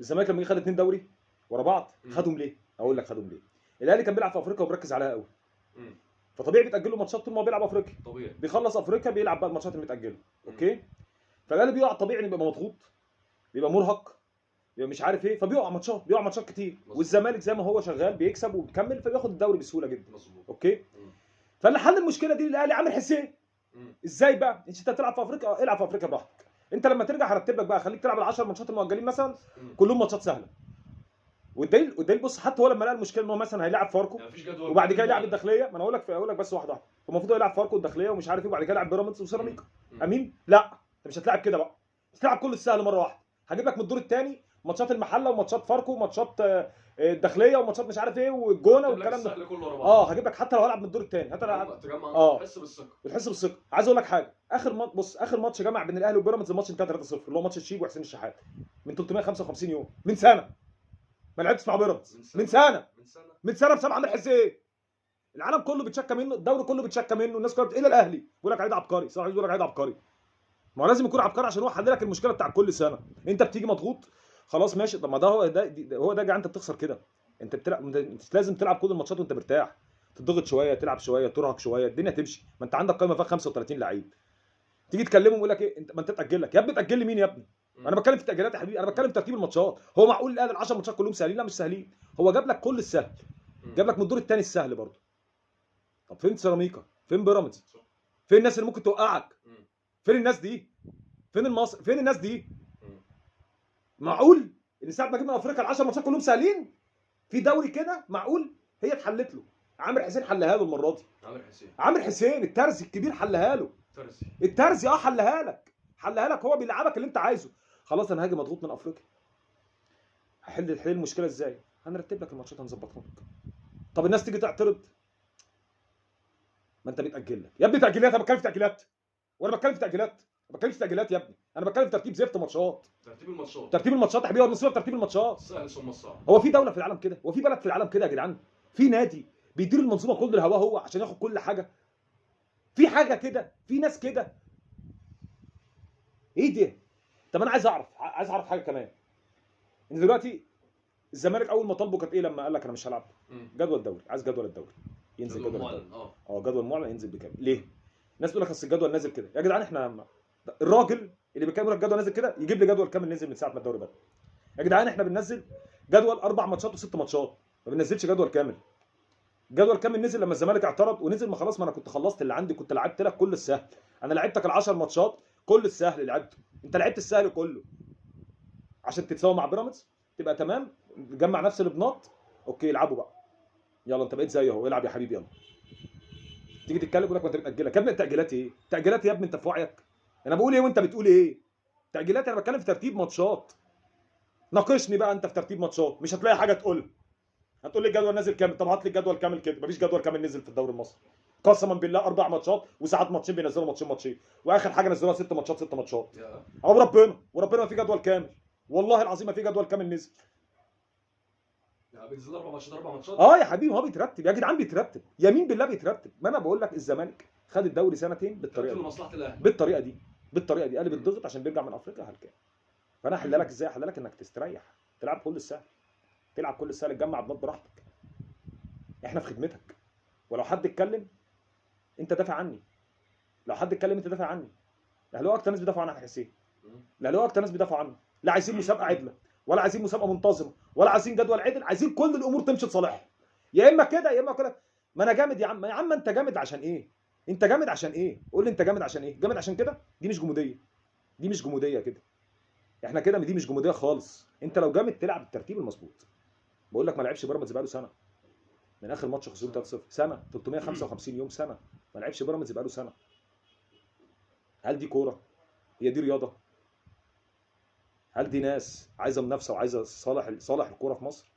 الزمالك لما جه خد 2 دوري ورا بعض خدهم ليه؟ اقول لك خدهم ليه. الاهلي كان بيلعب في افريقيا وبركز عليها قوي. فطبيعي بيتاجل له ماتشات طول ما هو بيلعب افريقيا. طبيعي. بيخلص افريقيا بيلعب بقى الماتشات المتاجله. اوكي؟ فالاهلي بيقع طبيعي انه بيبقى مضغوط، بيبقى مرهق، بيبقى مش عارف ايه، فبيقع ماتشات كتير. والزمالك زي ما هو شغال بيكسب وبيكمل فبياخد الدوري بسهوله جدا. مظبوط. اوكي؟ فاللي حل المشكله دي الاهلي عامر حسين. ازاي بقى؟ انت بتلعب في افريقيا، العب في افريقيا براحتك. انت لما ترجع هرتب لك بقى، خليك تلعب ال10 ماتشات المؤجلين مثلا كلهم ماتشات سهله. والدليل بص، حتى هو لما لقى المشكله ان هو مثلا هيلاعب فاركو يعني وبعد كده يلعب الداخليه. ما انا هقول لك بس واحده واحده. هو المفروض يلعب فاركو والداخليه ومش عارف ايه، وبعد كده يلعب بيراميدز وسيراميكا. امين؟ لا انت مش هتلاعب كده بقى، مش هتلعب كل السهل مره واحده. هجيب لك من الدور الثاني ماتشات المحله وماتشات فاركو وماتشات الداخليه وماتشات مش عارف ايه والجونه والكلام ده. هجيب لك حتى لو هلعب من الدور الثاني تحس بالثقه. بتحس بالثقه. عايز اقول لك حاجه، اخر ماتش جمع بين الاهلي وبيراميدز الماتش انتهى 3-0 اللي هو ماتش الشيب وحسين الشحات من 355 يوم، من سنه ما لعبتش مع بيراميدز. من سنه بسبب عامر حسين. العالم كله بيتشكى منه، الدوري كله بيتشكى منه، الناس كلها الا الاهلي بيقول لك عيد عبقري. صح، بيقول لك عيد عبقري. ما هو لازم يكون عبقري عشان هو حل لك المشكله بتاع كل سنه. انت بتيجي مضغوط خلاص ماشي. طب ما ده هو ده انت بتخسر كده. انت بتلعب، انت لازم تلعب كل الماتشات وانت مرتاح، تضغط شويه، تلعب شويه، ترهق شويه، الدنيا تمشي. ما انت عندك قائمه فيها 35 لعيب، تيجي تكلمهم يقول لك ايه انت، ما انت تاجل لك يا ابني. تاجل لي مين يا ابني؟ انا بتكلم في التاجيلات يا حبيبي، انا بتكلم في ترتيب الماتشات. هو معقول الاهلي ال10 ماتشات كلهم سهلين؟ لا مش سهلين. هو جاب لك كل السهل، جاب لك من الدور الثاني السهل برضه. طب فين سيراميكا؟ فين بيراميدز؟ فين الناس اللي ممكن توقعك؟ فين الناس دي؟ فين الناس دي؟ معقول ان ساعه ما جبنا افريقيا ال10 ماتشات كلهم سهلين؟ في دوري كده معقول؟ هي اتحلت له. عامر حسين حلها له المره دي. عامر حسين الترزي الكبير حلها له. الترزي حلها لك. هو بيلعبك اللي انت عايزه. خلاص انا هاجي مضغوط من افريقيا، هحل المشكله ازاي؟ هنرتب لك الماتشات، هنظبطها لك. طب الناس تيجي تعترض، ما انت بتاجل لك يا ابني. تاجيلات؟ انا بتكلم في تاجيلات وانا بتكلم في تاجيلات؟ ما بتكلمش في تاجيلات يا ابني، انا بتكلم في ترتيب زفت ماتشات. ترتيب الماتشات يا حبيبي، هو المصيبه في ترتيب الماتشات. سهل ثم الصعب. هو في دوله في العالم كده؟ هو في بلد في العالم كده يا جدعان؟ في نادي بيدير المنظومه كل الهوا هو عشان ياخد كل حاجه؟ في حاجه كده؟ في ناس كده؟ ايه ده؟ طب انا عايز اعرف حاجه كمان. ان دلوقتي الزمالك اول ما طلبه كانت ايه لما قال لك انا مش هلعب؟ جدول الدوري. عايز جدول الدوري ينزل. جدول الدوري جدول معلن ينزل بكام؟ ليه؟ الناس تقول لك اصل الجدول نازل كده. يا جدعان احنا الراجل اللي بيتكلم لك الجدول نازل كده يجيب لي جدول كامل نزل من ساعه ما الدوري بدا. يا جدعان احنا بننزل جدول 4 ماتشات و6 ماتشات، ما بننزلش جدول كامل. جدول كامل نزل لما الزمالك اعترض ونزل. ما خلاص، ما انا كنت خلصت اللي عندي، كنت لعبت لك كل السهل. انا لعبتك ال10 ماتشات كل السهل لعبته، انت لعبت السهل كله عشان تتساوى مع بيراميدز تبقى تمام، تجمع نفس البناط. اوكي العبوا بقى، يلا انت بقيت زي اهو، العب يا حبيبي يلا. تيجي تتكلم يقول لك ما انت بتاجلك. يا ابني التاجيلات ايه؟ تاجيلات يا ابني انت في وعيك؟ انا بقول ايه وانت بتقول ايه؟ تاجيلات؟ انا بتكلم في ترتيب ماتشات. ناقشني بقى انت في ترتيب ماتشات، مش هتلاقي حاجه تقولها. هتقول لي الجدول نازل كامل. طب هات لي الجدول كامل كده. مفيش جدول كامل نزل في الدوري المصري قسما بالله. 4 ماتشات وساعات ماتشين بينزلوا ماتشين واخر حاجه نزلوها 6 ماتشات. او وربنا ما في جدول كامل. والله العظيم ما في جدول كامل نزل. بينزل 4 ماتشات. يا حبيبي هو بيترتب يا جدعان، بيترتب يمين بالله بيترتب. ما انا بقول لك الزمالك خد الدوري سنتين بالطريقه دي، لمصلحه الاهلي بالطريقه دي قلب الضغط عشان بيرجع من افريقيا هلكان. فانا احل لك ازاي؟ احل لك انك تستريح، تلعب كل السهل، تجمع بنات براحتك. احنا في خدمتك. ولو حد اتكلم انت دافع عني. الاهلاويه اكتر ناس بيدافعوا عن احمد حسين. الاهلاويه اكتر ناس بيدافعوا عنه. لا عايزين مسابقه عدله، ولا عايزين مسابقه منتظمه، ولا عايزين جدول عدل. عايزين كل الامور تمشي لصالحهم، يا اما كده يا اما كده. ما انا جامد يا عم انت جامد عشان ايه؟ قول لي انت جامد عشان ايه؟ جامد عشان كده؟ دي مش جموديه كده. احنا كده دي مش جموديه خالص. انت لو جامد تلعب الترتيب المظبوط. بقول لك ما لعبش بيراميدز بقاله سنه من اخر ماتش خسروا 3-0. سنه 355 يوم، سنه ما لعبش بيراميدز بقاله سنه. هل دي كوره؟ هي دي رياضه؟ هل دي ناس عايزه منافسه وعايزه صالح الكوره في مصر؟